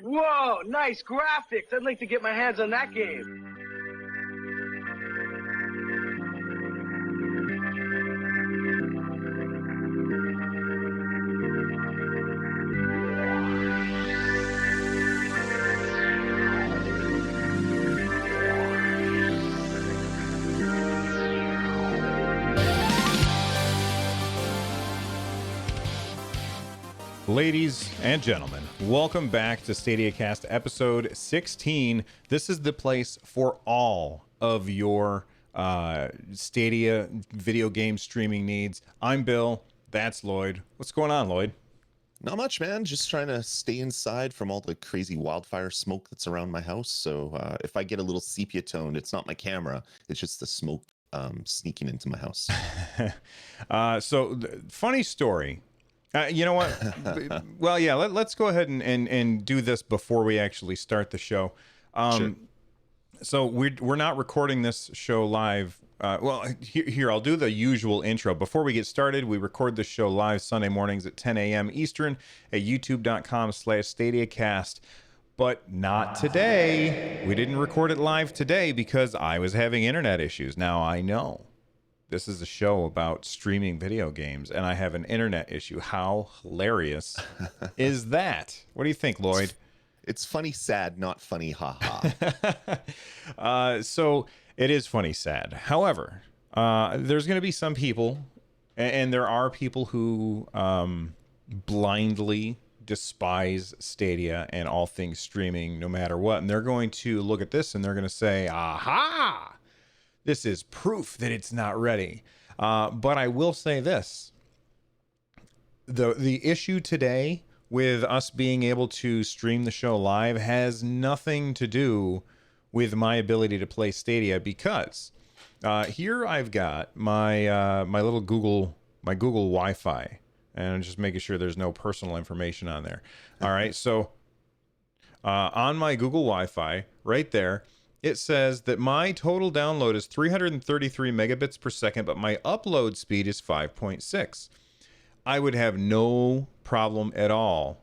Whoa, nice graphics. I'd like to get my hands on that game. Ladies and gentlemen, welcome back to StadiaCast episode 16. This is the place for all of your Stadia video game streaming needs. I'm Bill. That's Lloyd. What's going on, Lloyd? Not much, man. Just trying to stay inside from all the crazy wildfire smoke that's around my house. So if I get a little sepia toned, it's not my camera. It's just the smoke sneaking into my house. Funny story. You know what? Well, yeah, let's go ahead and do this before we actually start the show. Sure. So we're not recording this show live. Here, I'll do the usual intro. Before we get started, we record this show live Sunday mornings at 10 a.m. Eastern at youtube.com/StadiaCast. But not today. We didn't record it live today because I was having internet issues. Now, I know this is a show about streaming video games, and I have an internet issue. How hilarious is that? What do you think, Lloyd? It's funny, sad, not funny, haha. So it is funny, sad. However, there's going to be some people, and there are people who blindly despise Stadia and all things streaming, no matter what. And they're going to look at this and they're going to say, aha! This is proof that it's not ready. But I will say this. The issue today with us being able to stream the show live has nothing to do with my ability to play Stadia, because here I've got my my little Google Wi-Fi, and I'm just making sure there's no personal information on there. All right, so on my Google Wi-Fi right there, it says that my total download is 333 megabits per second, but my upload speed is 5.6. I would have no problem at all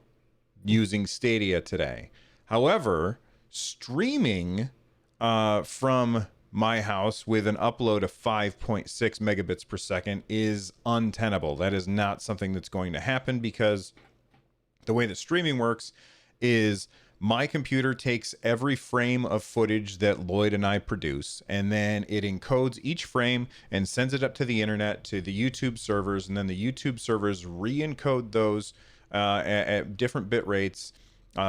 using Stadia today. However, streaming from my house with an upload of 5.6 megabits per second is untenable. That is not something that's going to happen, because the way that streaming works is my computer takes every frame of footage that Lloyd and I produce, and then it encodes each frame and sends it up to the internet, to the YouTube servers, and then the YouTube servers re-encode those at different bit rates.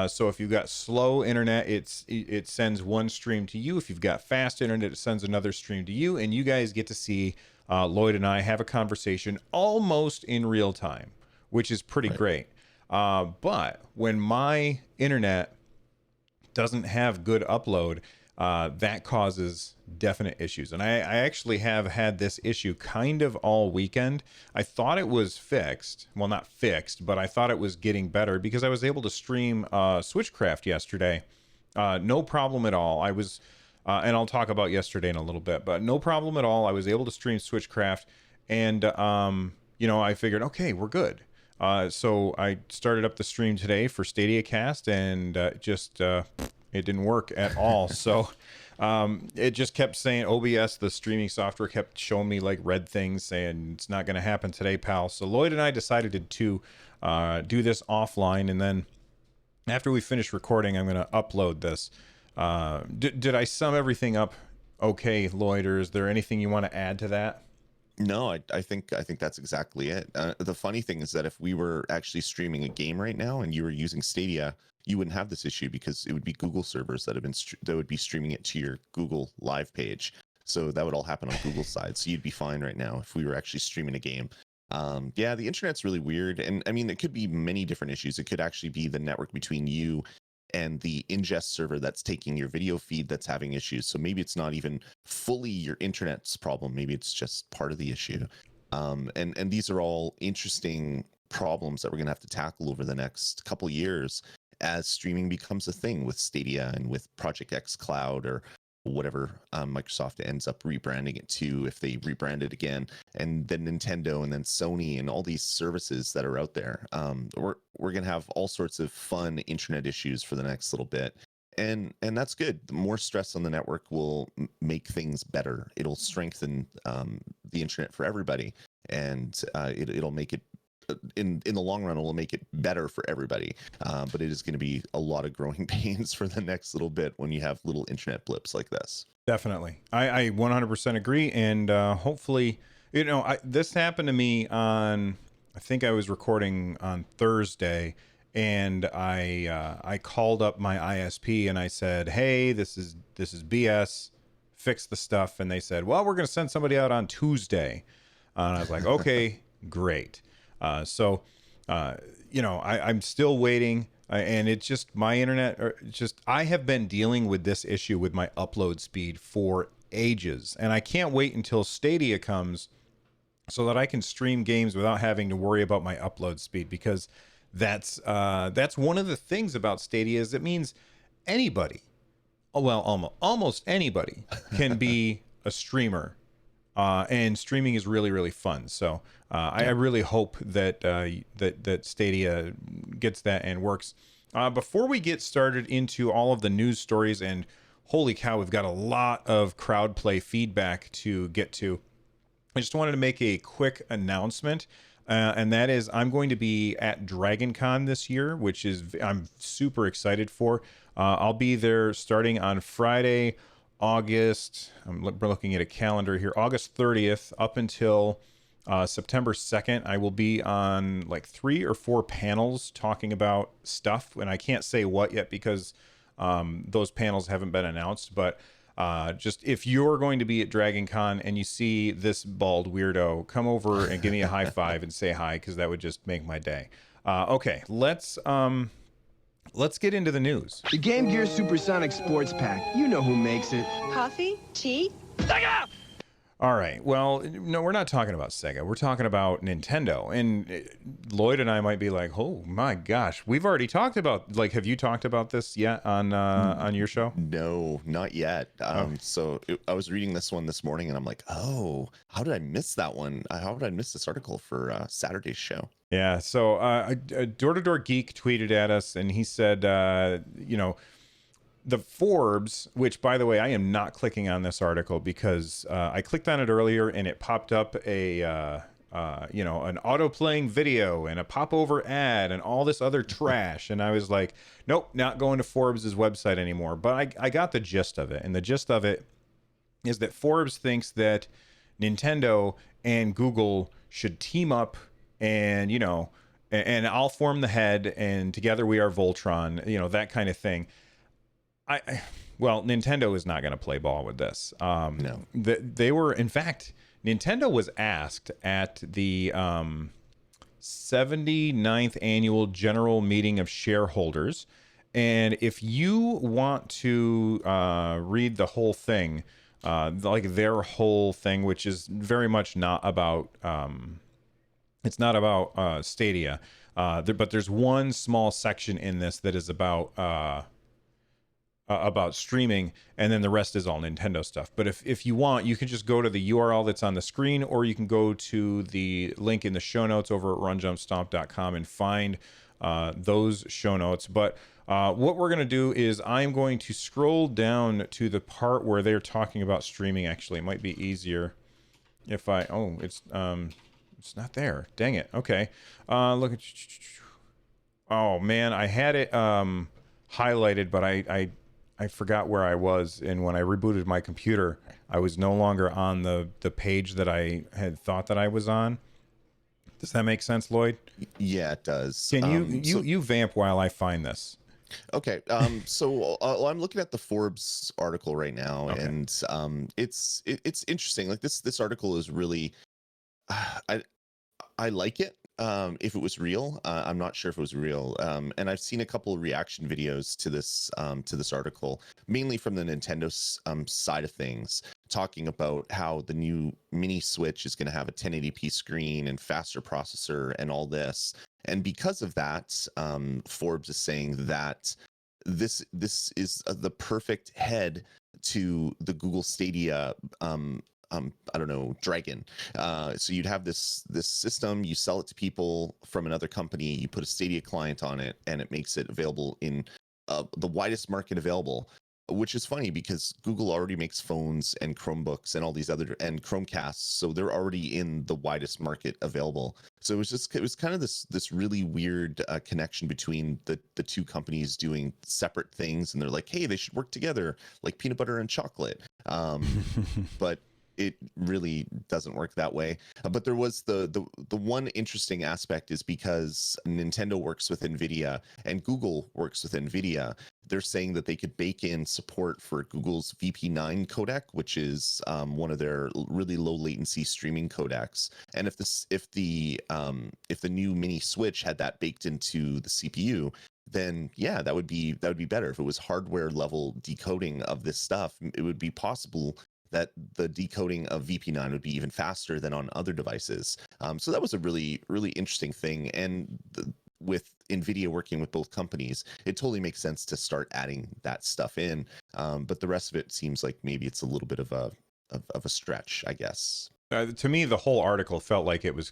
So if you've got slow internet, it sends one stream to you. If you've got fast internet, it sends another stream to you, and you guys get to see Lloyd and I have a conversation almost in real time, which is pretty great. But when my internet doesn't have good upload, that causes definite issues. And I actually have had this issue kind of all weekend. I thought it was fixed. Well, not fixed, but I thought it was getting better, because I was able to stream Switchcraft yesterday. No problem at all. I was, and I'll talk about yesterday in a little bit, but no problem at all. I was able to stream Switchcraft, and, I figured, okay, we're good. So I started up the stream today for StadiaCast, and it didn't work at all. So it just kept saying, OBS, the streaming software, kept showing me like red things saying it's not going to happen today, pal. So Lloyd and I decided to do this offline, and then after we finish recording, I'm going to upload this. Did I sum everything up okay, Lloyd, or is there anything you want to add to that? No, I think that's exactly it. The funny thing is that if we were actually streaming a game right now and you were using Stadia, you wouldn't have this issue, because it would be Google servers that would be streaming it to your Google Live page. So that would all happen on Google's side. So you'd be fine right now if we were actually streaming a game. Yeah, the internet's really weird, and I mean, it could be many different issues. It could actually be the network between you and the ingest server that's taking your video feed that's having issues. So maybe it's not even fully your internet's problem. Maybe it's just part of the issue. And these are all interesting problems that we're going to have to tackle over the next couple years as streaming becomes a thing with Stadia and with Project X Cloud, or whatever Microsoft ends up rebranding it to, if they rebrand it again, and then Nintendo and then Sony and all these services that are out there. We're gonna have all sorts of fun internet issues for the next little bit. And that's good. The more stress on the network will make things better. It'll strengthen the internet for everybody, and it'll make it in the long run. It'll make it better for everybody. But it is going to be a lot of growing pains for the next little bit when you have little internet blips like this. Definitely, I 100% agree, and hopefully, this happened to me on. I think I was recording on Thursday. And I called up my ISP and I said, "Hey, this is BS. Fix the stuff." And they said, "Well, we're going to send somebody out on Tuesday." And I was like, "Okay, great." I'm still waiting, and it's just my internet. I have been dealing with this issue with my upload speed for ages, and I can't wait until Stadia comes so that I can stream games without having to worry about my upload speed, because that's one of the things about Stadia is it means anybody, well, almost anybody can be a streamer, and streaming is really, really fun. So I really hope that that Stadia gets that and works. Before we get started into all of the news stories, and holy cow, we've got a lot of crowd play feedback to get to. I just wanted to make a quick announcement. And that is, I'm going to be at Dragon Con this year, which is I'm super excited for. I'll be there starting on Friday, August. We're looking at a calendar here, August 30th up until September 2nd. I will be on like 3 or 4 panels talking about stuff, and I can't say what yet because those panels haven't been announced, but just if you're going to be at Dragon Con and you see this bald weirdo, come over and give me a high five and say hi, because that would just make my day. Okay, let's get into the news. The Game Gear Supersonic Sports Pack. You know who makes it. Coffee? Tea? All right. Well, no, we're not talking about Sega. We're talking about Nintendo. And Lloyd and I might be like, "Oh my gosh, we've already talked about." Like, have you talked about this yet on your show? No, not yet. So I was reading this one this morning, and I'm like, "Oh, how did I miss that one? How did I miss this article for Saturday's show?" Yeah. So Door to Door Geek tweeted at us, and he said, the Forbes, which, by the way, I am not clicking on this article because I clicked on it earlier and it popped up an auto playing video and a popover ad and all this other trash. And I was like, nope, not going to Forbes' website anymore. But I got the gist of it. And the gist of it is that Forbes thinks that Nintendo and Google should team up, and, and I'll form the head and together we are Voltron, that kind of thing. Nintendo is not going to play ball with this. No. They were, in fact, Nintendo was asked at the 79th annual general meeting of shareholders. And if you want to read the whole thing, like their whole thing, which is very much not about, it's not about Stadia, but there's one small section in this that is about streaming, and then the rest is all Nintendo stuff. But if you want, you can just go to the URL that's on the screen, or you can go to the link in the show notes over at runjumpstomp.com and find those show notes. But what we're going to do is I'm going to scroll down to the part where they're talking about streaming. Actually, it might be easier if it's not there. Dang it. Okay. Look at, oh man, I had it highlighted, but I forgot where I was, and when I rebooted my computer, I was no longer on the page that I had thought that I was on. Does that make sense, Lloyd? Yeah, it does. Can you vamp while I find this? Okay. So I'm looking at the Forbes article right now, okay. And it's interesting. Like this article is really, I like it. If it was real, I'm not sure if it was real. And I've seen a couple of reaction videos to this article, mainly from the Nintendo side of things, talking about how the new mini Switch is going to have a 1080p screen and faster processor and all this. And because of that, Forbes is saying that this is the perfect head to the Google Stadia I don't know, Dragon. So you'd have this system, you sell it to people from another company, you put a Stadia client on it, and it makes it available in the widest market available. Which is funny because Google already makes phones and Chromebooks and all these other and Chromecasts, so they're already in the widest market available. So it was kind of this really weird connection between the two companies doing separate things, and they're like, hey, they should work together like peanut butter and chocolate. But it really doesn't work that way. But there was the one interesting aspect is because Nintendo works with NVIDIA and Google works with NVIDIA, they're saying that they could bake in support for Google's VP9 codec, which is one of their really low latency streaming codecs. And if the new mini Switch had that baked into the CPU, then yeah, that would be better. If it was hardware level decoding of this stuff, it would be possible that the decoding of VP9 would be even faster than on other devices. So that was a really, really interesting thing. And with NVIDIA working with both companies, it totally makes sense to start adding that stuff in. But the rest of it seems like maybe it's a little bit of a stretch, I guess. To me, the whole article felt like it was.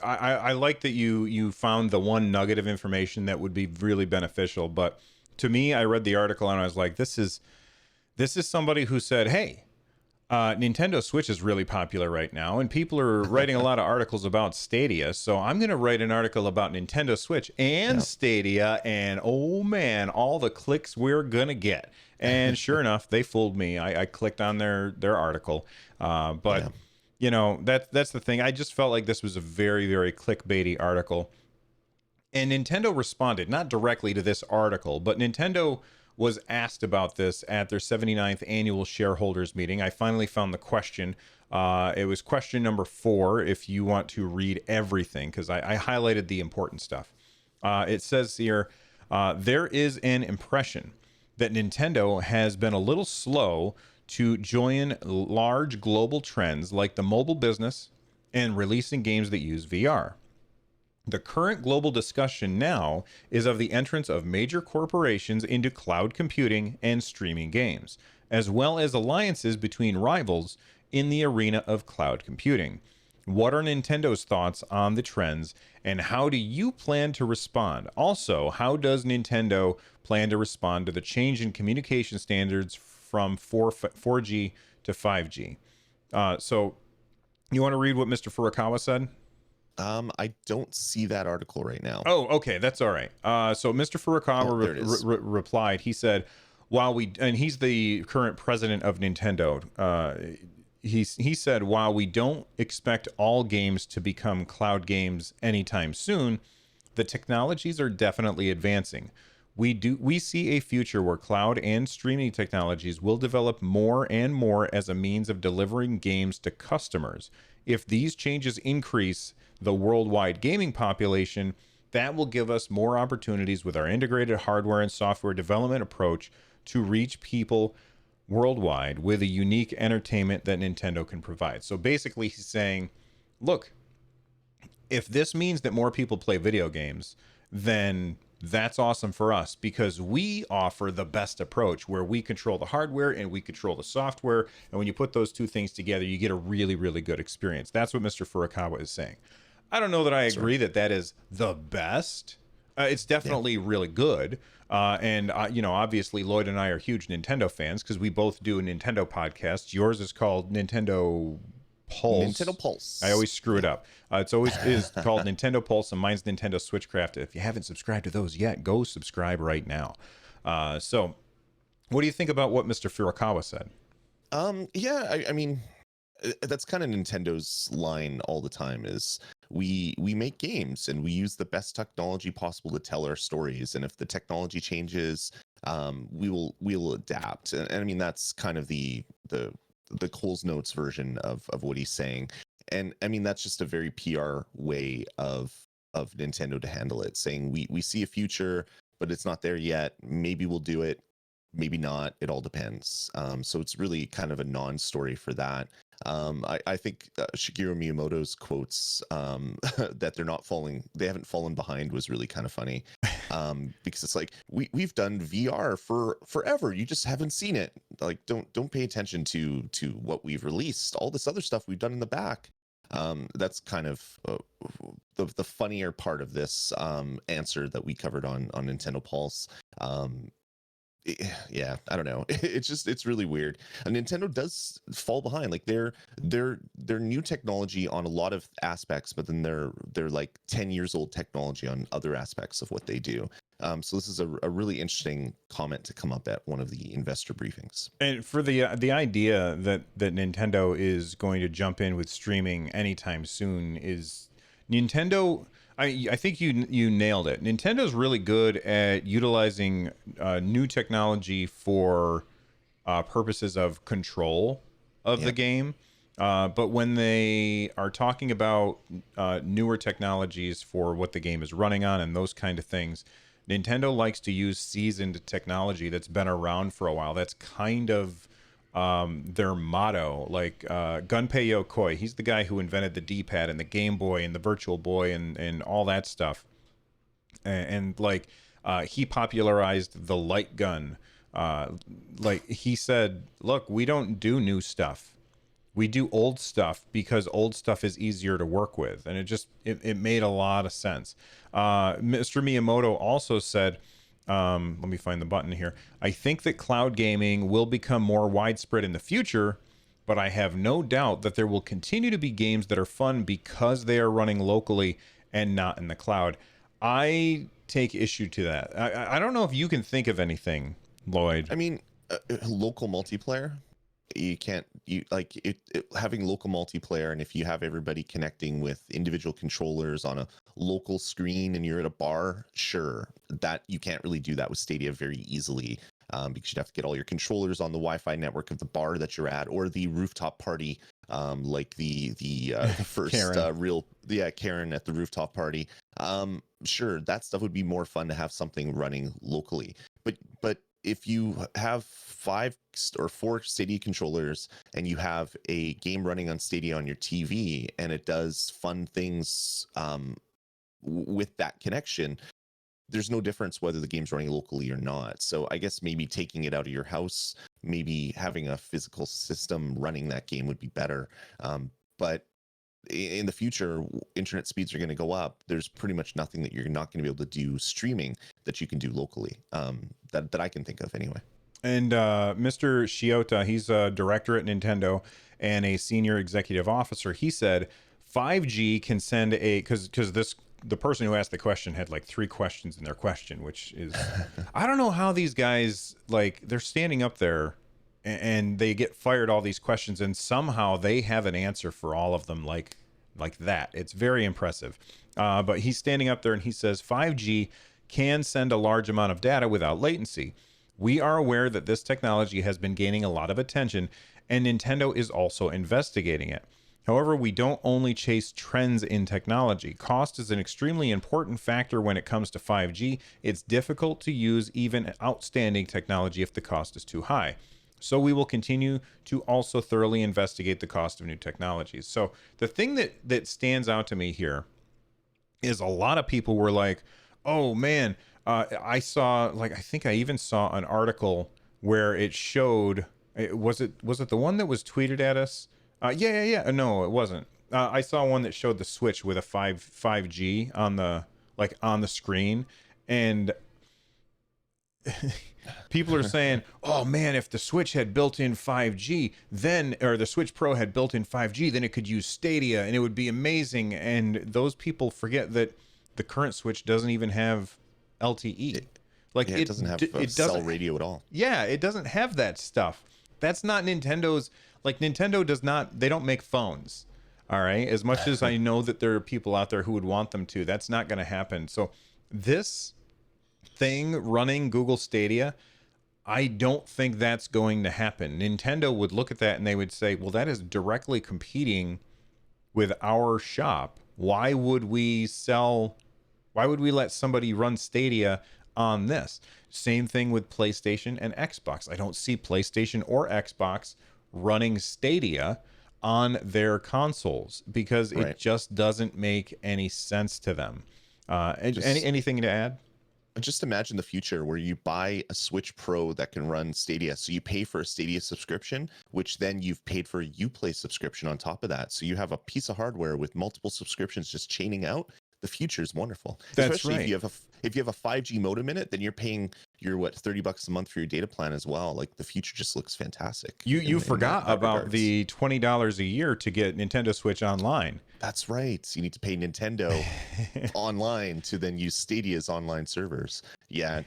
I like that you found the one nugget of information that would be really beneficial. But to me, I read the article and I was like, this is somebody who said, hey, Nintendo Switch is really popular right now, and people are writing a lot of articles about Stadia. So I'm going to write an article about Nintendo Switch and Stadia, and oh man, all the clicks we're going to get. And sure enough, they fooled me. I clicked on their article, but you know, that's the thing. I just felt like this was a very, very clickbaity article. And Nintendo responded, not directly to this article, but Nintendo was asked about this at their 79th annual shareholders meeting. I finally found the question. It was question number 4, if you want to read everything, because I highlighted the important stuff. It says here, there is an impression that Nintendo has been a little slow to join large global trends like the mobile business and releasing games that use VR. The current global discussion now is of the entrance of major corporations into cloud computing and streaming games, as well as alliances between rivals in the arena of cloud computing. What are Nintendo's thoughts on the trends, and how do you plan to respond? Also, how does Nintendo plan to respond to the change in communication standards from 4G to 5G? So, you want to read what Mr. Furukawa said? I don't see that article right now. Oh, okay, that's all right. So Mr. Furukawa replied. He said, and he's the current president of Nintendo. He said, while we don't expect all games to become cloud games anytime soon, the technologies are definitely advancing. We see a future where cloud and streaming technologies will develop more and more as a means of delivering games to customers. If these changes increase the worldwide gaming population, that will give us more opportunities with our integrated hardware and software development approach to reach people worldwide with a unique entertainment that Nintendo can provide. So basically he's saying, look, if this means that more people play video games, then that's awesome for us, because we offer the best approach where we control the hardware and we control the software. And when you put those two things together, you get a really, really good experience. That's what Mr. Furukawa is saying. I don't know that I agree that that is the best. It's definitely really good. And obviously Lloyd and I are huge Nintendo fans because we both do a Nintendo podcast. Yours is called Nintendo Pulse. Nintendo Pulse. I always screw it up. It's always is called Nintendo Pulse, and mine's Nintendo Switchcraft. If you haven't subscribed to those yet, go subscribe right now. So what do you think about what Mr. Furukawa said? I mean, that's kind of Nintendo's line all the time is we make games and we use the best technology possible to tell our stories. And if the technology changes, we'll adapt. And I mean, that's kind of the Coles Notes version of what he's saying. And I mean, that's just a very PR way of Nintendo to handle it, saying we see a future, but it's not there yet. Maybe we'll do it, maybe not. It all depends. So it's really kind of a non-story for that. I think Shigeru Miyamoto's quotes that they haven't fallen behind was really kind of funny. Because it's like we've done VR for forever. You just haven't seen it. Like don't pay attention to what we've released. All this other stuff we've done in the back. That's kind of the funnier part of this answer that we covered on Nintendo Pulse. Yeah, I don't know. It's really weird. And Nintendo does fall behind. Like they're new technology on a lot of aspects, but then they're like 10 years old technology on other aspects of what they do. So this is a really interesting comment to come up at one of the investor briefings. And for the idea that Nintendo is going to jump in with streaming anytime soon is Nintendo. I think you nailed it. Nintendo's really good at utilizing new technology for purposes of control of the game. But when they are talking about newer technologies for what the game is running on and those kind of things, Nintendo likes to use seasoned technology that's been around for a while. That's kind of their motto. Like Gunpei Yokoi, he's the guy who invented the D-pad and the Game Boy and the Virtual Boy and all that stuff. And like he popularized the light gun. Like he said, look, we don't do new stuff. We do old stuff because old stuff is easier to work with. And it made a lot of sense. Mr. Miyamoto also said, let me find the button here. I think that cloud gaming will become more widespread in the future, but I have no doubt that there will continue to be games that are fun because they are running locally and not in the cloud. I take issue to that. I don't know if you can think of anything, Lloyd. I mean, local multiplayer. You can't having local multiplayer, and if you have everybody connecting with individual controllers on a local screen and you're at a bar, sure, that you can't really do that with Stadia very easily, because you'd have to get all your controllers on the Wi-Fi network of the bar that you're at or the rooftop party, like the first Karen. Karen at the rooftop party. Sure, that stuff would be more fun to have something running locally, but if you have 5 or 4 Stadia controllers and you have a game running on Stadia on your TV and it does fun things with that connection, there's no difference whether the game's running locally or not. So I guess maybe taking it out of your house, maybe having a physical system running that game would be better. But in the future, internet speeds are going to go up. There's pretty much nothing that you're not going to be able to do streaming that you can do locally, that I can think of anyway. And Mr. Shiota, he's a director at Nintendo and a senior executive officer. He said 5G can send because the person who asked the question had like 3 questions in their question, which is I don't know how these guys, like, they're standing up there and they get fired all these questions and somehow they have an answer for all of them like that. It's very impressive. But he's standing up there and he says 5G can send a large amount of data without latency. We are aware that this technology has been gaining a lot of attention and Nintendo is also investigating it. However, we don't only chase trends in technology. Cost is an extremely important factor when it comes to 5G. It's difficult to use even outstanding technology if the cost is too high. So we will continue to also thoroughly investigate the cost of new technologies. So the thing that stands out to me here is a lot of people were like, oh man, I saw, like, I think I even saw an article where it showed, was it the one that was tweeted at us? Yeah. No, it wasn't. I saw one that showed the Switch with a 5G on the screen, and people are saying, oh man, if the Switch had built-in 5G, or the Switch Pro had built-in 5G, then it could use Stadia and it would be amazing. And those people forget that the current Switch doesn't even have LTE. It doesn't have cell radio at all. Yeah, it doesn't have that stuff. That's not Nintendo's. Like, Nintendo does not, they don't make phones. All right. As much as I know that there are people out there who would want them to, that's not going to happen. So this thing running Google Stadia, I don't think that's going to happen. Nintendo would look at that and they would say, well, that is directly competing with our shop. Why would we let somebody run Stadia on this? Same thing with PlayStation and Xbox. I don't see PlayStation or Xbox running Stadia on their consoles because it just doesn't make any sense to them. Anything to add? Just imagine the future where you buy a Switch Pro that can run Stadia. So you pay for a Stadia subscription, which then you've paid for a Uplay subscription on top of that. So you have a piece of hardware with multiple subscriptions just chaining out. The future is wonderful. That's Especially right. if you have a 5G modem in it, then you're paying your $30 a month for your data plan as well. Like the future just looks fantastic. You forgot about regards. the $20 a year to get Nintendo Switch Online. That's right. You need to pay Nintendo online to then use Stadia's online servers. Yeah,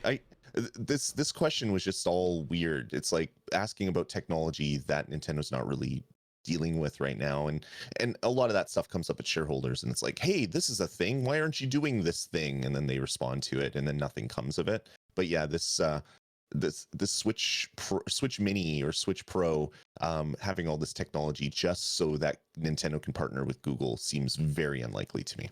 this question was just all weird. It's like asking about technology that Nintendo's not really dealing with right now, and a lot of that stuff comes up at shareholders, and it's like, hey, this is a thing, why aren't you doing this thing? And then they respond to it, and then nothing comes of it. But yeah, this Switch Mini or Switch Pro having all this technology just so that Nintendo can partner with Google seems very unlikely to me.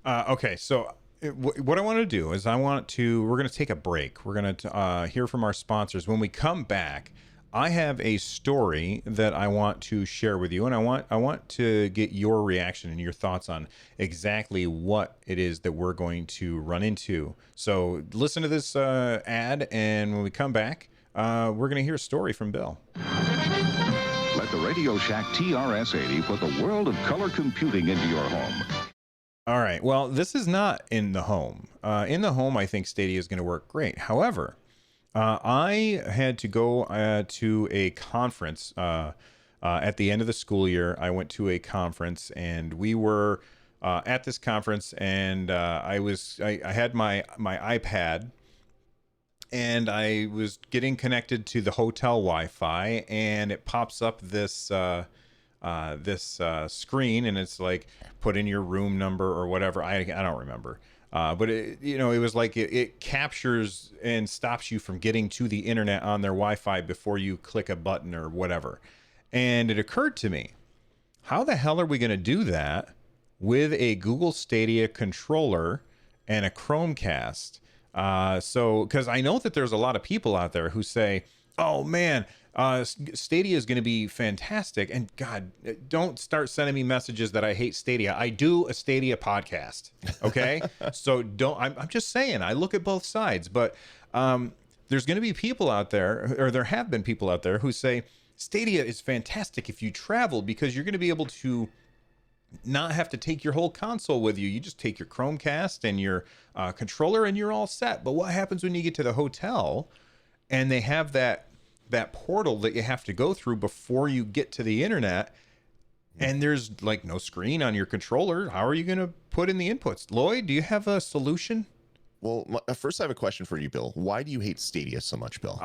Okay, so what I want to do is we're going to take a break. We're going to hear from our sponsors. When we come back, I have a story that I want to share with you, and I want to get your reaction and your thoughts on exactly what it is that we're going to run into. So listen to this ad, and when we come back, we're going to hear a story from Bill. Let the Radio Shack TRS-80 put the world of color computing into your home. All right. Well, this is not in the home. In the home, I think Stadia is going to work great. However, I had to go to a conference at the end of the school year. I went to a conference, and we were at this conference, and I had my iPad, and I was getting connected to the hotel Wi-Fi, and it pops up this screen, and it's like, put in your room number or whatever. I don't remember. But it was like it captures and stops you from getting to the internet on their Wi-Fi before you click a button or whatever. And it occurred to me, how the hell are we going to do that with a Google Stadia controller and a Chromecast? Because I know that there's a lot of people out there who say, oh man, Stadia is going to be fantastic. And God, don't start sending me messages that I hate Stadia. I do a Stadia podcast. Okay. So I'm just saying, I look at both sides, but there's going to be people out there, or there have been people out there who say Stadia is fantastic if you travel, because you're going to be able to not have to take your whole console with you. You just take your Chromecast and your controller and you're all set. But what happens when you get to the hotel and they have that portal that you have to go through before you get to the internet, and there's like no screen on your controller? How are you going to put in the inputs? Lloyd, do you have a solution? Well, first I have a question for you, Bill. Why do you hate Stadia so much, Bill?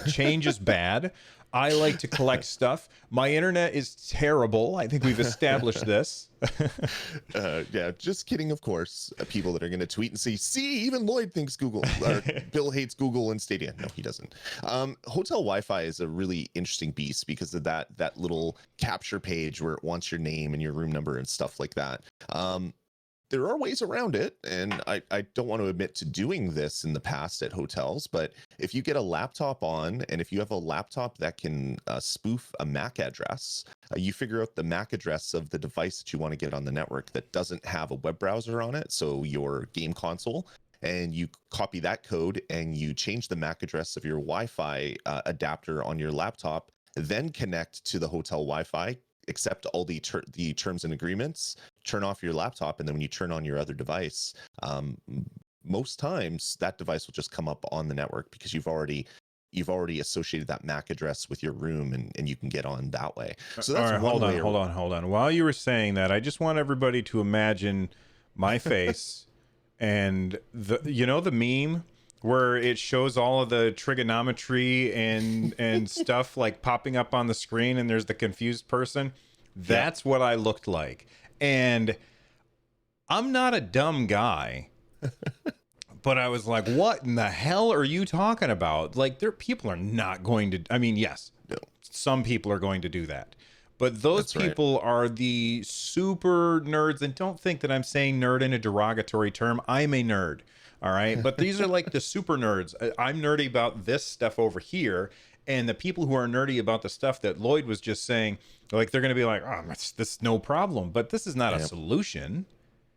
Change is bad. I like to collect stuff. My internet is terrible. I think we've established this. Yeah, just kidding, of course. People that are going to tweet and say, see, even Lloyd thinks Bill hates Google and Stadia. No, he doesn't. Hotel Wi-Fi is a really interesting beast because of that little capture page where it wants your name and your room number and stuff like that. There are ways around it, and I don't want to admit to doing this in the past at hotels, but if you get a laptop on, and if you have a laptop that can spoof a MAC address, you figure out the MAC address of the device that you want to get on the network that doesn't have a web browser on it, so your game console, and you copy that code and you change the MAC address of your Wi-Fi adapter on your laptop, then connect to the hotel Wi-Fi, accept all the terms and agreements, turn off your laptop, and then when you turn on your other device, most times that device will just come up on the network because you've already associated that MAC address with your room, and you can get on that way. So that's all right, hold on. While you were saying that, I just want everybody to imagine my face and the meme where it shows all of the trigonometry and stuff like popping up on the screen, and there's the confused person. That's what I looked like. And I'm not a dumb guy, but I was like, what in the hell are you talking about? Like, people are not going to, I mean, yes, some people are going to do that, but those people are the super nerds. And don't think that I'm saying nerd in a derogatory term. I'm a nerd. All right. But these are like the super nerds. I'm nerdy about this stuff over here. And the people who are nerdy about the stuff that Lloyd was just saying, like, they're going to be like, oh, that's no problem. But this is not a solution.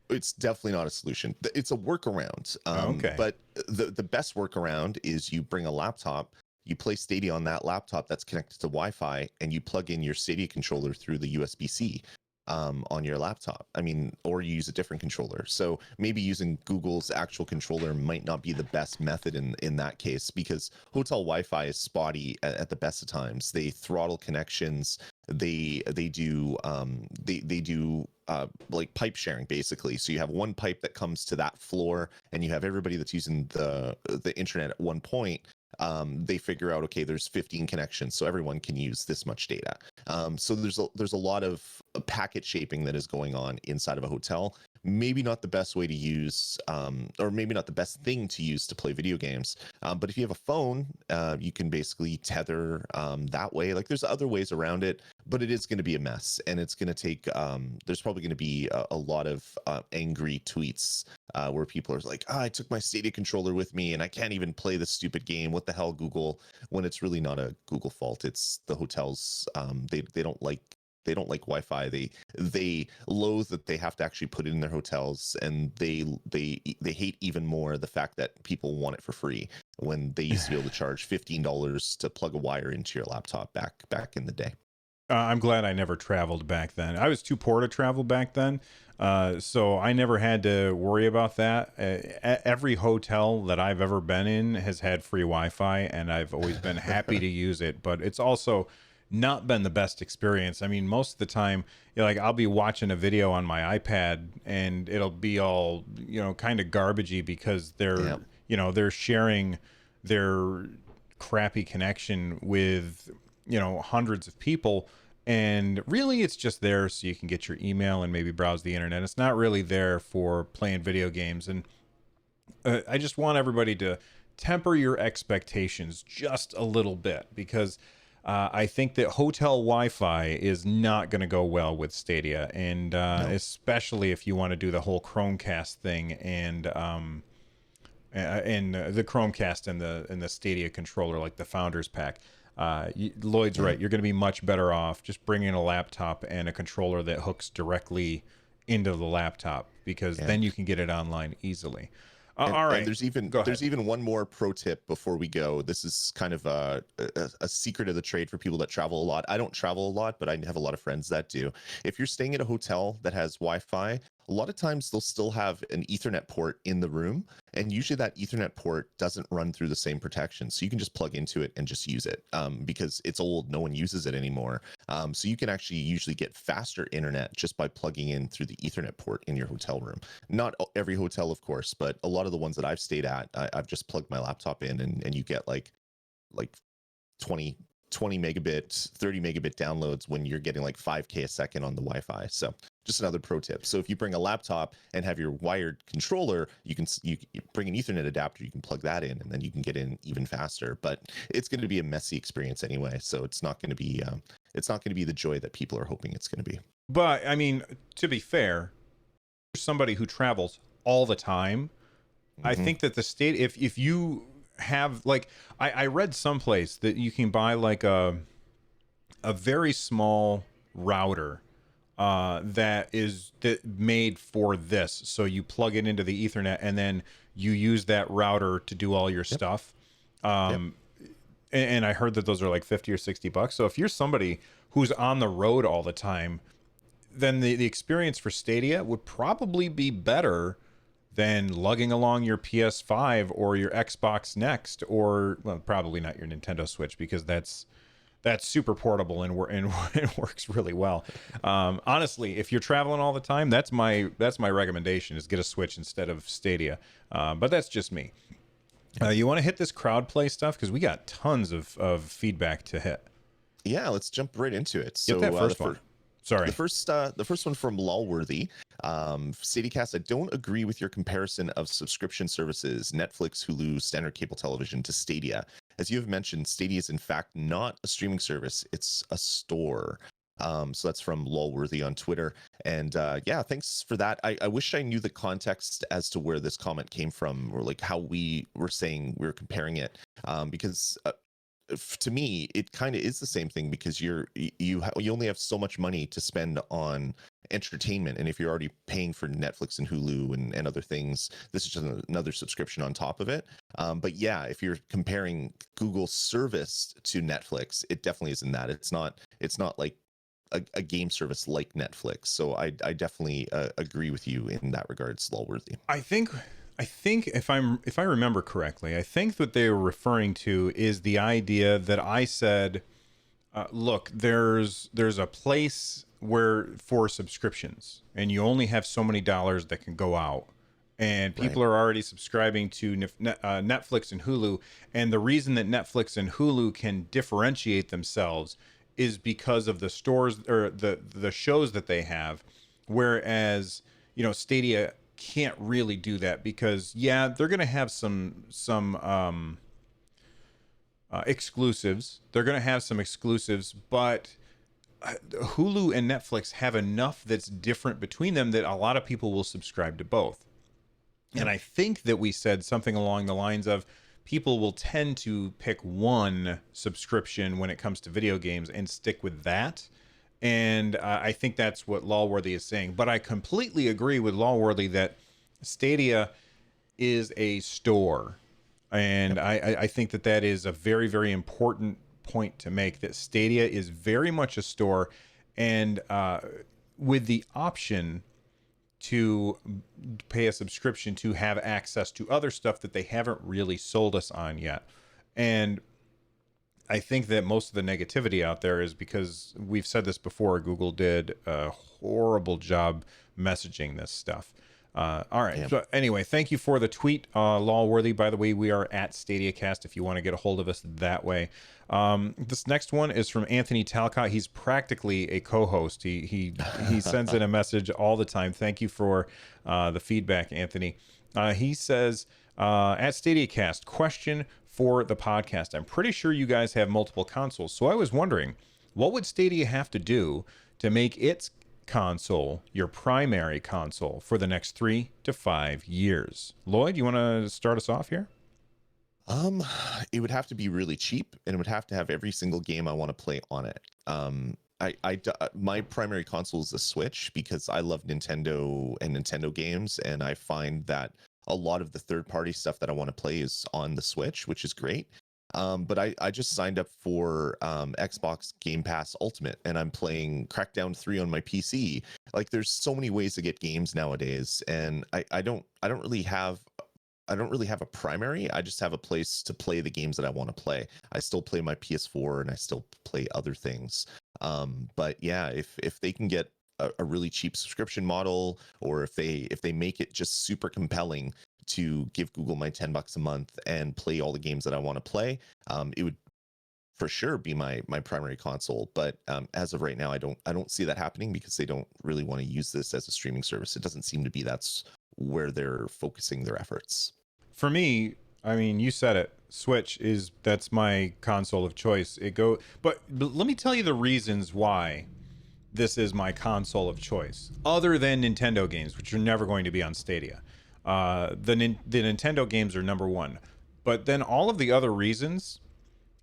It's definitely not a solution. It's a workaround. Okay. But the best workaround is you bring a laptop, you play Stadia on that laptop that's connected to Wi-Fi, and you plug in your Stadia controller through the USB-C on your laptop. I mean, or you use a different controller. So maybe using Google's actual controller might not be the best method in that case, because hotel Wi-Fi is spotty at the best of times. They throttle connections. They do like pipe sharing, basically. So you have one pipe that comes to that floor, and you have everybody that's using the internet at one point. They figure out, okay, there's 15 connections, so everyone can use this much data. So there's a lot of packet shaping that is going on inside of a hotel. Maybe not the best way to use, or maybe not the best thing to use to play video games. But if you have a phone, you can basically tether that way. Like, there's other ways around it, but it is going to be a mess, and it's going to take. There's probably going to be a lot of angry tweets where people are like, I took my Stadia controller with me, and I can't even play this stupid game. What the hell, Google? When it's really not a Google fault. It's the hotels. They don't like. They don't like Wi-Fi. They loathe that they have to actually put it in their hotels, and they hate even more the fact that people want it for free when they used to be able to charge $15 to plug a wire into your laptop back in the day. I'm glad I never traveled back then. I was too poor to travel back then, so I never had to worry about that. Every hotel that I've ever been in has had free Wi-Fi, and I've always been happy to use it. But it's also not been the best experience. I mean, most of the time, like, I'll be watching a video on my iPad and it'll be all, kind of garbagey because they're, they're sharing their crappy connection with, hundreds of people. And really, it's just there so you can get your email and maybe browse the internet. It's not really there for playing video games. And I just want everybody to temper your expectations just a little bit, because I think that hotel Wi-Fi is not going to go well with Stadia, and especially if you want to do the whole Chromecast thing and the Chromecast and the Stadia controller, like the Founders Pack. Lloyd's right. You're going to be much better off just bringing a laptop and a controller that hooks directly into the laptop, because then you can get it online easily. All right. And there's even one more pro tip before we go. This is kind of a secret of the trade for people that travel a lot. I don't travel a lot, but I have a lot of friends that do. If you're staying at a hotel that has Wi-Fi, a lot of times they'll still have an Ethernet port in the room, and usually that Ethernet port doesn't run through the same protection, so you can just plug into it and just use it because it's old. No one uses it anymore. So you can actually usually get faster internet just by plugging in through the Ethernet port in your hotel room. Not every hotel, of course, but a lot of the ones that I've stayed at, I've just plugged my laptop in, and you get like 20 megabit, 30 megabit downloads when you're getting like 5K a second on the Wi-Fi. So just another pro tip. So if you bring a laptop and have your wired controller, you bring an Ethernet adapter, you can plug that in, and then you can get in even faster. But it's going to be a messy experience anyway, so it's not going to be the joy that people are hoping it's going to be. But I mean, to be fair, somebody who travels all the time, I think that the state, if you have, like, I read someplace that you can buy like a very small router that made for this, so you plug it into the Ethernet and then you use that router to do all your stuff. And I heard that those are like $50 or $60. So if you're somebody who's on the road all the time, then the experience for Stadia would probably be better than lugging along your PS5 or your Xbox Next, or, well, probably not your Nintendo Switch, because that's super portable and it works really well. Honestly, if you're traveling all the time, that's my recommendation, is get a Switch instead of Stadia. But that's just me. You want to hit this crowd play stuff, because we got tons of feedback to hit. Yeah, let's jump right into it. So Get that first one. Sorry. The first one from Lolworthy. StadiaCast, I don't agree with your comparison of subscription services, Netflix, Hulu, standard cable television, to Stadia. As you have mentioned, Stadia is in fact not a streaming service, it's a store. So that's from Lolworthy on Twitter. And yeah, thanks for that. I wish I knew the context as to where this comment came from, or like how we were saying we were comparing it, because to me, it kind of is the same thing, because you only have so much money to spend on entertainment, and if you're already paying for Netflix and Hulu and other things, this is just another subscription on top of it. But yeah, if you're comparing Google's service to Netflix, it definitely isn't that. It's not like a game service like Netflix. So I definitely agree with you in that regard, Lawworthy. I think if I remember correctly, I think what they were referring to is the idea that I said, look, there's a place where for subscriptions, and you only have so many dollars that can go out, and people are already subscribing to Netflix and Hulu, and the reason that Netflix and Hulu can differentiate themselves is because of the stores or the shows that they have, whereas Stadia can't really do that, because they're going to have some exclusives. They're going to have some exclusives, but Hulu and Netflix have enough that's different between them that a lot of people will subscribe to both. And I think that we said something along the lines of people will tend to pick one subscription when it comes to video games and stick with that. And I think that's what Lawworthy is saying. But I completely agree with Lawworthy that Stadia is a store. And I think that is a very, very important point to make, that Stadia is very much a store, and with the option to pay a subscription to have access to other stuff that they haven't really sold us on yet. And I think that most of the negativity out there is because we've said this before, Google did a horrible job messaging this stuff. All right. Yeah. So anyway, thank you for the tweet, Lawworthy. By the way, we are at StadiaCast if you want to get a hold of us that way. This next one is from Anthony Talcott. He's practically a co-host. He sends in a message all the time. Thank you for the feedback, Anthony. He says, at StadiaCast, question for the podcast. I'm pretty sure you guys have multiple consoles, so I was wondering, what would Stadia have to do to make its console your primary console for the next 3 to 5 years? Lloyd, you want to start us off here? It would have to be really cheap, and it would have to have every single game I want to play on it. My primary console is the Switch, because I love Nintendo and Nintendo games, and I find that a lot of the third-party stuff that I want to play is on the Switch, which is great. But I just signed up for Xbox Game Pass Ultimate, and I'm playing Crackdown 3 on my PC. Like, there's so many ways to get games nowadays, and I don't really have a primary. I just have a place to play the games that I want to play. I still play my PS4, and I still play other things. But yeah, if they can get a really cheap subscription model, or if they make it just super compelling to give Google my $10 a month and play all the games that I want to play, it would for sure be my primary console. But as of right now, I don't see that happening, because they don't really want to use this as a streaming service. It doesn't seem to be that's where they're focusing their efforts. For me, I mean, you said it. Switch that's my console of choice. But let me tell you the reasons why this is my console of choice, other than Nintendo games, which are never going to be on Stadia. The Nintendo games are number one, but then all of the other reasons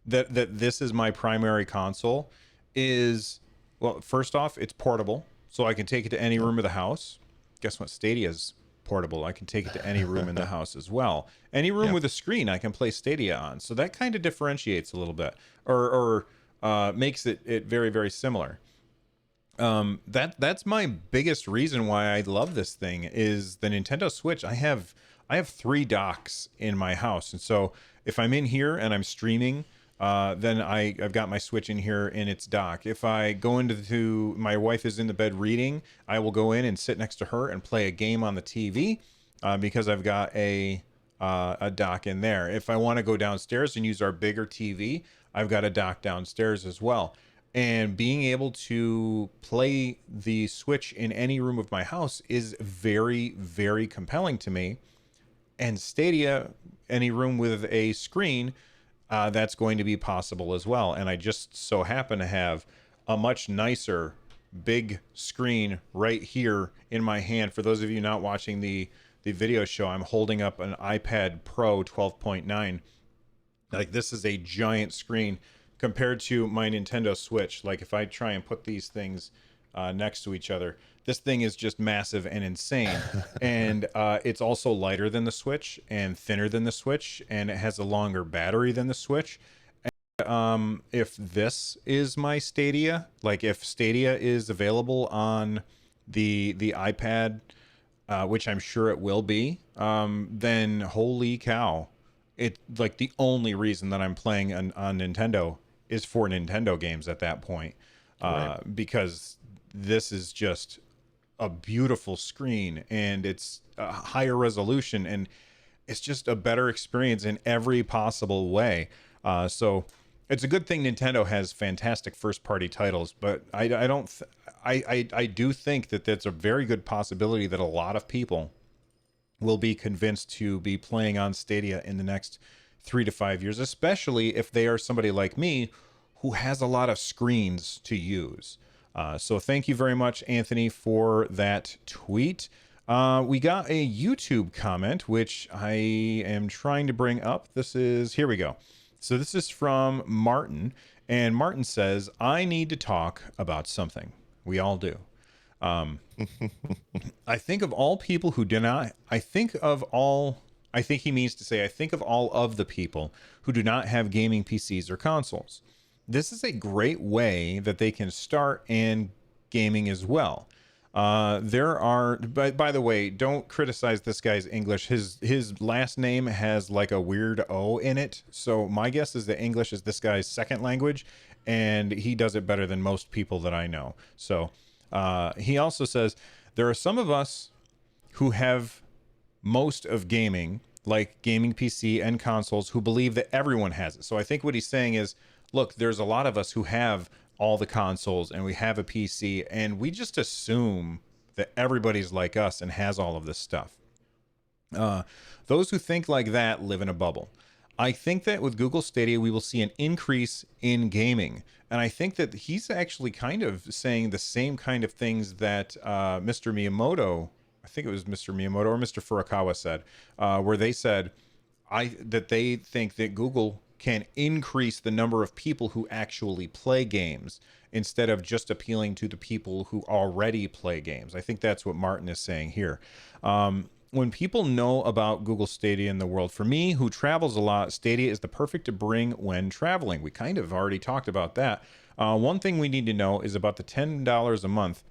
that this is my primary console is, well, first off, it's portable, so I can take it to any room of the house. Guess what? Stadia's portable. I can take it to any room in the house as well. Any room with a screen I can play Stadia on. So that kind of differentiates a little bit, or makes it very, very similar. That's my biggest reason why I love this thing is the Nintendo Switch. I have 3 docks in my house, and so if I'm in here and I'm streaming, then I've got my Switch in here in its dock. If I go into my wife is in the bed reading, I will go in and sit next to her and play a game on the TV, because I've got a dock in there. If I want to go downstairs and use our bigger TV, I've got a dock downstairs as well. And being able to play the Switch in any room of my house is very, very compelling to me. And Stadia, any room with a screen, that's going to be possible as well. And I just so happen to have a much nicer big screen right here in my hand. For those of you not watching the video show, I'm holding up an iPad Pro 12.9. Like, this is a giant screen compared to my Nintendo Switch. Like, if I try and put these things next to each other, this thing is just massive and insane. And it's also lighter than the Switch and thinner than the Switch, and it has a longer battery than the Switch. If this is my Stadia, like if Stadia is available on the iPad, which I'm sure it will be, then holy cow. It, like, the only reason that I'm playing on Nintendo is for Nintendo games at that point. Right. Because this is just a beautiful screen, and it's a higher resolution, and it's just a better experience in every possible way. So it's a good thing Nintendo has fantastic first party titles, but I do think that that's a very good possibility that a lot of people will be convinced to be playing on Stadia in the next 3 to 5 years, especially if they are somebody like me who has a lot of screens to use. So thank you very much, Anthony, for that tweet. We got a YouTube comment, which I am trying to bring up. Here we go. So this is from Martin, and Martin says, I need to talk about something. We all do. I think of all people who do not, I think he means to say, I think of all of the people who do not have gaming PCs or consoles. This is a great way that they can start in gaming as well. There are, by the way, don't criticize this guy's English. His last name has like a weird O in it. So my guess is that English is this guy's second language, and he does it better than most people that I know. So he also says, there are some of us who have most of gaming, like gaming PC and consoles, who believe that everyone has it. So I think what he's saying is, look, there's a lot of us who have all the consoles and we have a PC, and we just assume that everybody's like us and has all of this stuff. Those who think like that live in a bubble. I think that with Google Stadia, we will see an increase in gaming. And I think that he's actually kind of saying the same kind of things that Mr. Miyamoto, I think it was Mr. Miyamoto or Mr. Furukawa said, where they said that they think that Google can increase the number of people who actually play games instead of just appealing to the people who already play games. I think that's what Martin is saying here. When people know about Google Stadia in the world, for me, who travels a lot, Stadia is the perfect to bring when traveling. We kind of already talked about that. One thing we need to know is about the $10 a month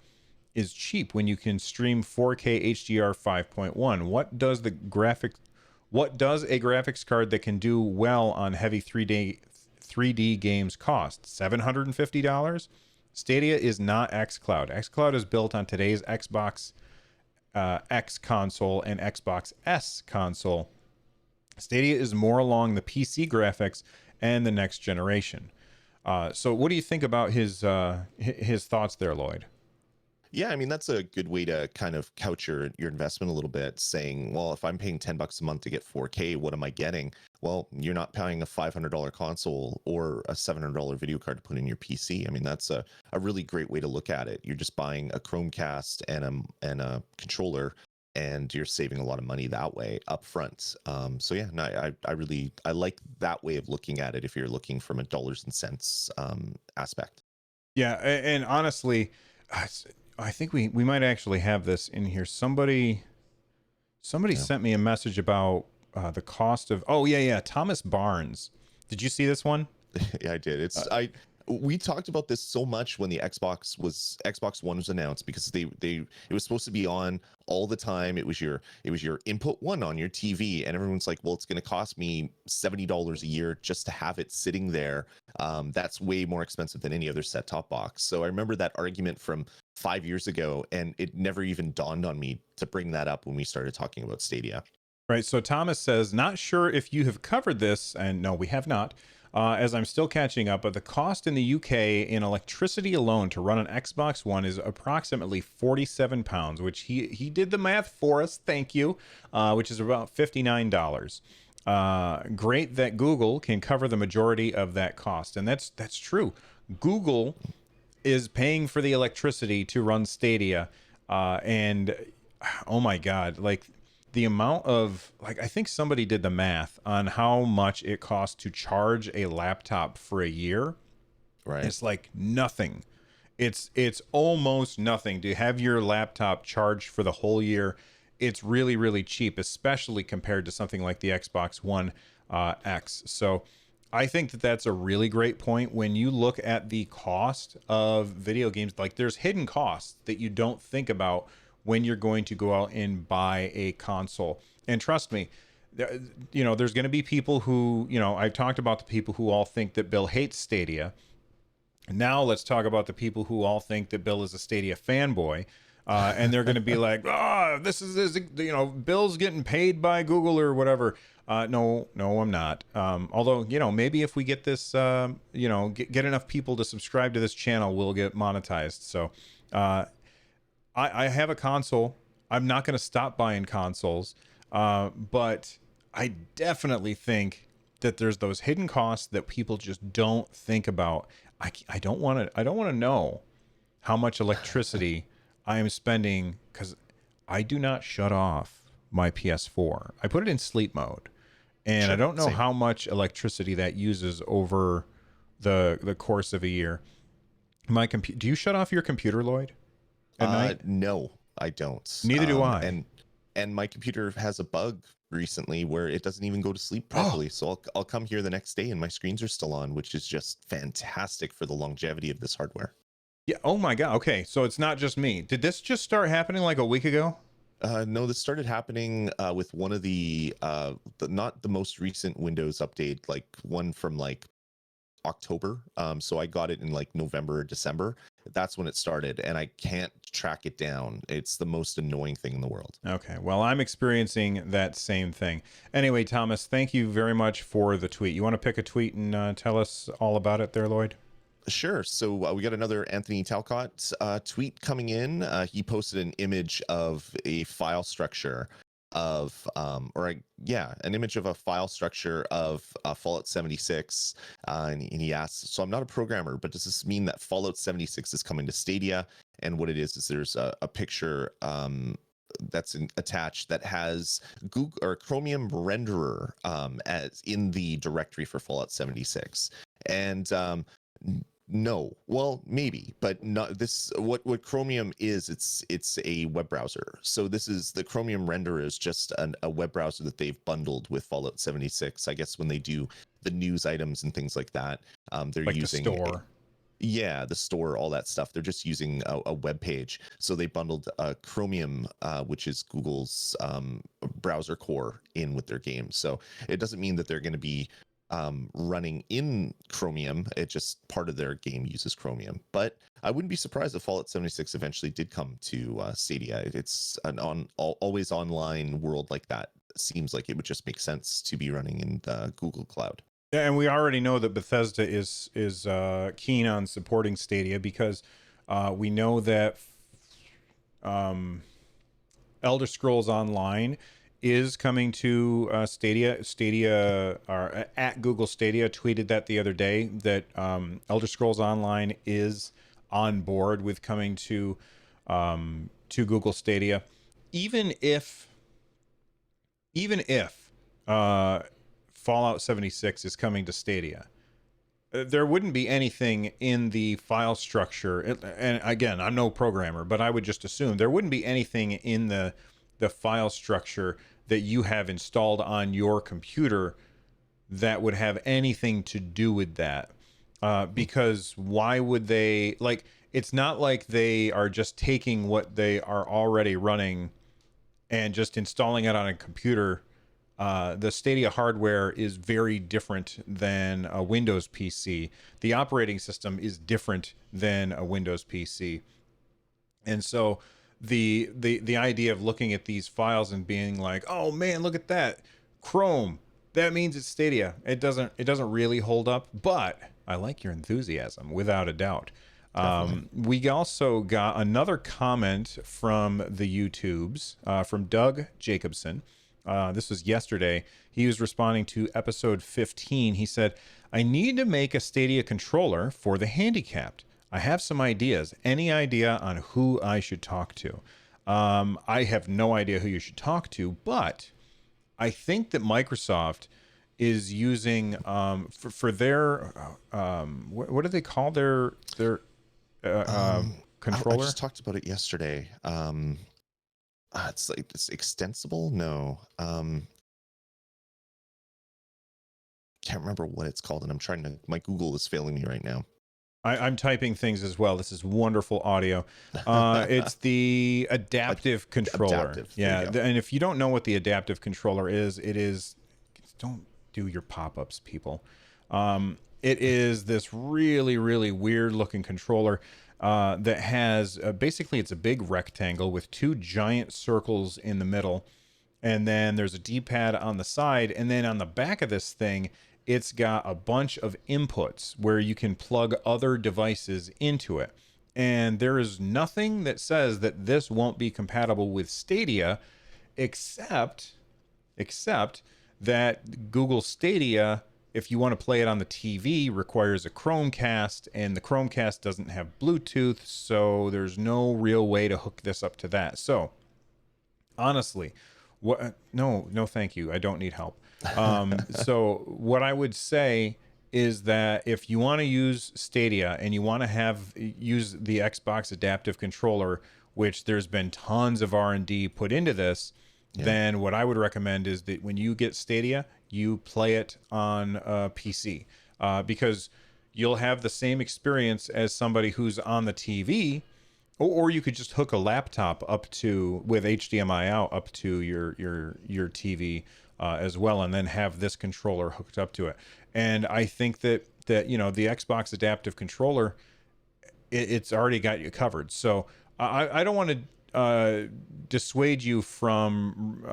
is cheap when you can stream 4K HDR 5.1. What does a graphics card that can do well on heavy 3D games cost? $750? Stadia is not xCloud. xCloud is built on today's Xbox X console and Xbox S console. Stadia is more along the PC graphics and the next generation. So what do you think about his thoughts there, Lloyd? Yeah, I mean, that's a good way to kind of couch your investment a little bit, saying, well, if I'm paying $10 a month to get 4K, what am I getting? Well, you're not paying a $500 console or a $700 video card to put in your PC. I mean, that's a really great way to look at it. You're just buying a Chromecast and a controller, and you're saving a lot of money that way up front. So yeah, no, I like that way of looking at it if you're looking from a dollars and cents aspect. Yeah, and honestly, I think we might actually have this in here. Somebody sent me a message about the cost of. Oh yeah, Thomas Barnes. Did you see this one? Yeah, I did. We talked about this so much when the Xbox One was announced, because it was supposed to be on all the time. It was your input one on your TV, and everyone's like, well, it's going to cost me $70 a year just to have it sitting there. That's way more expensive than any other set-top box. So I remember that argument from 5 years ago, and it never even dawned on me to bring that up when we started talking about Stadia. Right. So Thomas says, not sure if you have covered this, and no, we have not. As I'm still catching up, but the cost in the UK in electricity alone to run an Xbox One is approximately £47, which he did the math for us. Thank you. Which is about $59. Great that Google can cover the majority of that cost, and that's true. Google is paying for the electricity to run Stadia, and oh my God, like the amount of, like, I think somebody did the math on how much it costs to charge a laptop for a year. Right. It's like nothing. It's almost nothing to have your laptop charged for the whole year. It's really, really cheap, especially compared to something like the Xbox One X. So I think that that's a really great point. When you look at the cost of video games, like, there's hidden costs that you don't think about when you're going to go out and buy a console. And trust me, you know, there's going to be people who, you know, I've talked about the people who all think that Bill hates Stadia. Now let's talk about the people who all think that Bill is a Stadia fanboy. And they're going to be like, this is, you know, Bill's getting paid by Google or whatever. No, I'm not. Although, you know, maybe if we get this, you know, get enough people to subscribe to this channel, we'll get monetized. So I have a console. I'm not going to stop buying consoles. But I definitely think that there's those hidden costs that people just don't think about. I don't want to know how much electricity I am spending, because I do not shut off my PS4. I put it in sleep mode, and I don't know how much electricity that uses over the course of a year. Do you shut off your computer, Lloyd, at night? No, I don't. Neither do I. And my computer has a bug recently where it doesn't even go to sleep properly. So I'll come here the next day and my screens are still on, which is just fantastic for the longevity of this hardware. Yeah. Oh my God. Okay. So it's not just me. Did this just start happening like a week ago? No, this started happening with one of not the most recent Windows update, like one from like October. So I got it in like November or December. That's when it started, and I can't track it down. It's the most annoying thing in the world. Okay. Well, I'm experiencing that same thing. Anyway, Thomas, thank you very much for the tweet. You want to pick a tweet and tell us all about it there, Lloyd? Sure. So we got another Anthony Talcott tweet coming in. He posted an image of a file structure of an image of a file structure of Fallout 76, and he asks, so I'm not a programmer, but does this mean that Fallout 76 is coming to Stadia? And what it is there's a picture that's attached that has Google or Chromium renderer as in the directory for Fallout 76. And no, well, maybe, but not this. What Chromium is, it's a web browser. So this is the Chromium renderer is just a web browser that they've bundled with Fallout 76. I guess when they do the news items and things like that, they're like using the store. The store, all that stuff. They're just using a web page. So they bundled Chromium, which is Google's browser core, in with their game. So it doesn't mean that they're going to be running in Chromium. It just part of their game uses Chromium. But I wouldn't be surprised if Fallout 76 eventually did come to Stadia. It's an always online world like that. Seems like it would just make sense to be running in the Google Cloud. Yeah, and we already know that Bethesda is keen on supporting Stadia, because we know that Elder Scrolls Online is coming to Stadia. Stadia, or at Google Stadia, tweeted that the other day, that Elder Scrolls Online is on board with coming to Google Stadia. Even if Fallout 76 is coming to Stadia, there wouldn't be anything in the file structure. And again, I'm no programmer, but I would just assume there wouldn't be anything in the file structure that you have installed on your computer that would have anything to do with that. Because why would they, like, it's not like they are just taking what they are already running and just installing it on a computer. The Stadia hardware is very different than a Windows PC. The operating system is different than a Windows PC. And so the idea of looking at these files and being like, oh man, look at that, Chrome, that means it's Stadia. It doesn't really hold up, but I like your enthusiasm without a doubt. We also got another comment from the YouTubes, from Doug Jacobson. This was yesterday. He was responding to episode 15. He said, I need to make a Stadia controller for the handicapped. I have some ideas. Any idea on who I should talk to? I have no idea who you should talk to, but I think that Microsoft is using for their what do they call their I controller? just talked about it yesterday. It's like it's extensible. No, can't remember what it's called, and I'm trying to. My Google is failing me right now. I'm typing things as well. This is wonderful audio. It's the adaptive controller. Adaptive. Yeah, There you go. and if you don't know what the adaptive controller is, it is. Don't do your pop-ups, people. It is this really, really weird-looking controller that has basically it's a big rectangle with two giant circles in the middle, and then there's a D-pad on the side, and then on the back of this thing it's got a bunch of inputs where you can plug other devices into it. And there is nothing that says that this won't be compatible with Stadia, except that Google Stadia, if you want to play it on the TV, requires a Chromecast, and the Chromecast doesn't have Bluetooth, so there's no real way to hook this up to that. So honestly, what? No, thank you. I don't need help. So what I would say is that if you want to use Stadia and you want to use the Xbox adaptive controller, which there's been tons of R&D put into this, then what I would recommend is that when you get Stadia, you play it on a PC because you'll have the same experience as somebody who's on the TV. Or you could just hook a laptop up to with HDMI out up to your TV as well, and then have this controller hooked up to it. And I think that the Xbox adaptive controller, it's already got you covered. So I don't want to dissuade you from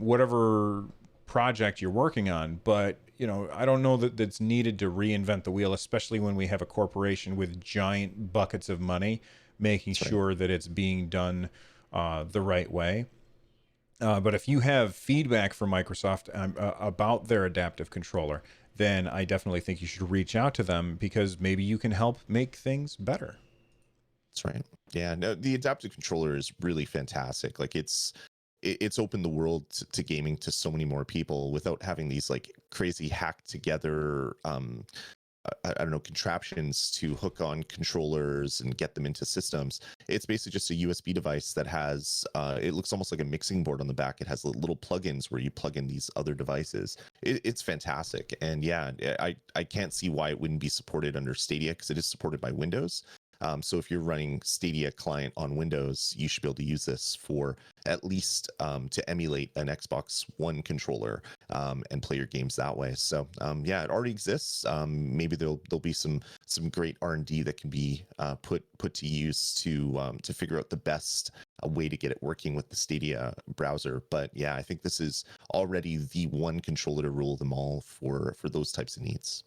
whatever project you're working on, but I don't know that it's needed to reinvent the wheel, especially when we have a corporation with giant buckets of money making sure that it's being done the right way. But if you have feedback from Microsoft about their adaptive controller, then I definitely think you should reach out to them because maybe you can help make things better. That's right. Yeah, no, the adaptive controller is really fantastic. Like it's opened the world to gaming to so many more people without having these like crazy hacked together I don't know, contraptions to hook on controllers and get them into systems. It's basically just a USB device that has it looks almost like a mixing board on the back. It has little plugins where you plug in these other devices. It's fantastic. And yeah, I can't see why it wouldn't be supported under Stadia because it is supported by Windows. So if you're running Stadia client on Windows, you should be able to use this for at least to emulate an Xbox One controller and play your games that way. So yeah, it already exists. Maybe there'll be some great R&D that can be put to use to figure out the best way to get it working with the Stadia browser. But yeah, I think this is already the one controller to rule them all for those types of needs.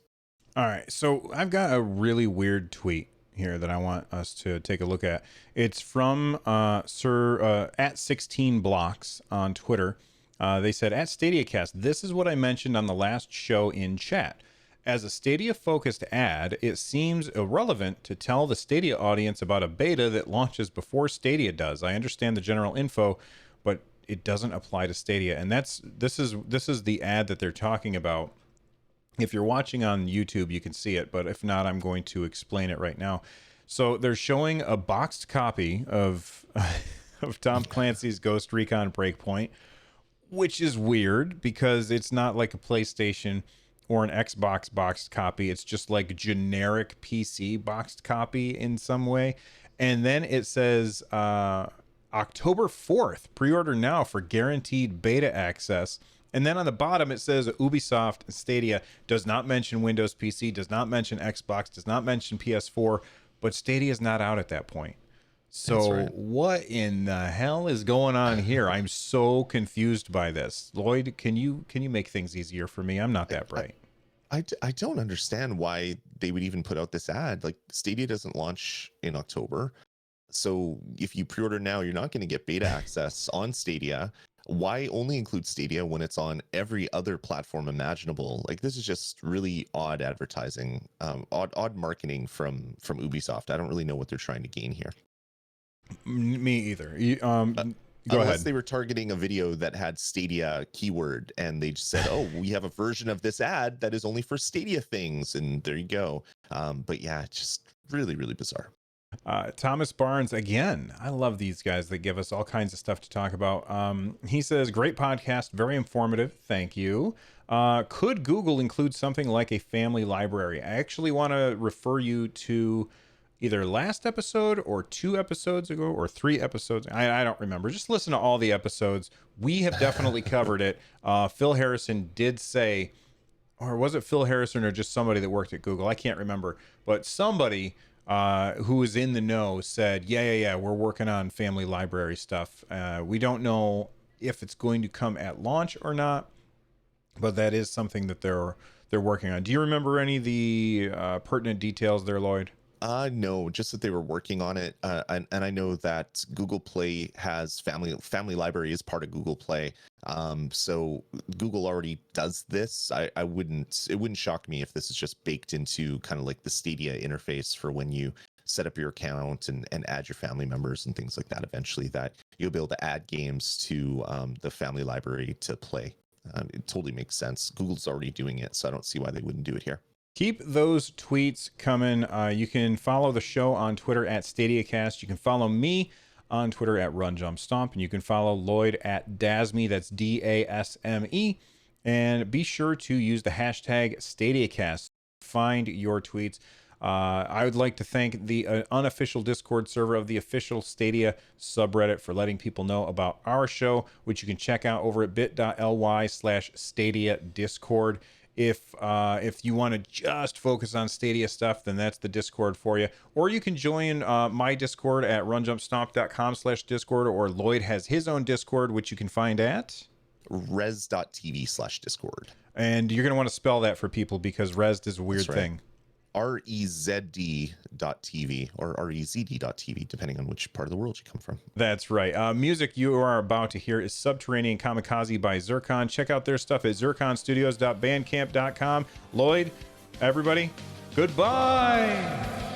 All right, so I've got a really weird tweet here that I want us to take a look at. It's from Sir at 16 Blocks on Twitter. They said, at StadiaCast, this is what I mentioned on the last show in chat. As a Stadia-focused ad, it seems irrelevant to tell the Stadia audience about a beta that launches before Stadia does. I understand the general info, but it doesn't apply to Stadia. And this is the ad that they're talking about. If you're watching on YouTube, you can see it, but if not, I'm going to explain it right now. So they're showing a boxed copy of Tom Clancy's Ghost Recon Breakpoint, which is weird because it's not like a PlayStation or an Xbox boxed copy. It's just like generic PC boxed copy in some way. And then it says October 4th, pre-order now for guaranteed beta access. And then on the bottom, it says Ubisoft Stadia does not mention Windows PC, does not mention Xbox, does not mention PS4, but Stadia is not out at that point. So right. What in the hell is going on here? I'm so confused by this. Lloyd, can you make things easier for me? I'm not that bright. I don't understand why they would even put out this ad. Like Stadia doesn't launch in October. So if you pre-order now, you're not going to get beta access on Stadia. Why only include Stadia when it's on every other platform imaginable? Like this is just really odd advertising, odd marketing from Ubisoft. I don't really know what they're trying to gain here. Me either. Go Unless ahead. they were targeting a video that had Stadia keyword and they just said, oh, we have a version of this ad that is only for Stadia things. And there you go. But yeah, just really, really bizarre. Thomas Barnes, again, I love these guys. They give us all kinds of stuff to talk about. He says, great podcast, very informative. Thank you. Could Google include something like a family library? I actually want to refer you to either last episode or 2 episodes ago or 3 episodes. I don't remember. Just listen to all the episodes. We have definitely covered it. Phil Harrison did say, or was it Phil Harrison or just somebody that worked at Google? I can't remember. But somebody who was in the know said, yeah, we're working on family library stuff. We don't know if it's going to come at launch or not, but that is something that they're working on. Do you remember any of the pertinent details there, Lloyd? No, just that they were working on it. And I know that Google Play has family library is part of Google Play. So Google already does this. It wouldn't shock me if this is just baked into kind of like the Stadia interface for when you set up your account and add your family members and things like that. Eventually that you'll be able to add games to the family library to play. It totally makes sense. Google's already doing it, so I don't see why they wouldn't do it here. Keep those tweets coming. You can follow the show on Twitter at StadiaCast. You can follow me on Twitter at RunJumpStomp. And you can follow Lloyd at Dasme. That's DASME. And be sure to use the hashtag StadiaCast. Find your tweets. I would like to thank the unofficial Discord server of the official Stadia subreddit for letting people know about our show, which you can check out over at bit.ly/Stadia Discord. If you want to just focus on Stadia stuff, then that's the Discord for you. Or you can join my Discord at runjumpstomp.com/Discord, or Lloyd has his own Discord, which you can find at res.tv/Discord. And you're going to want to spell that for people because res is a weird thing. REZD.tv or REZD.tv, depending on which part of the world you come from. That's right. Music you are about to hear is Subterranean Kamikaze by Zircon. Check out their stuff at zirconstudios.bandcamp.com. Lloyd, everybody, goodbye.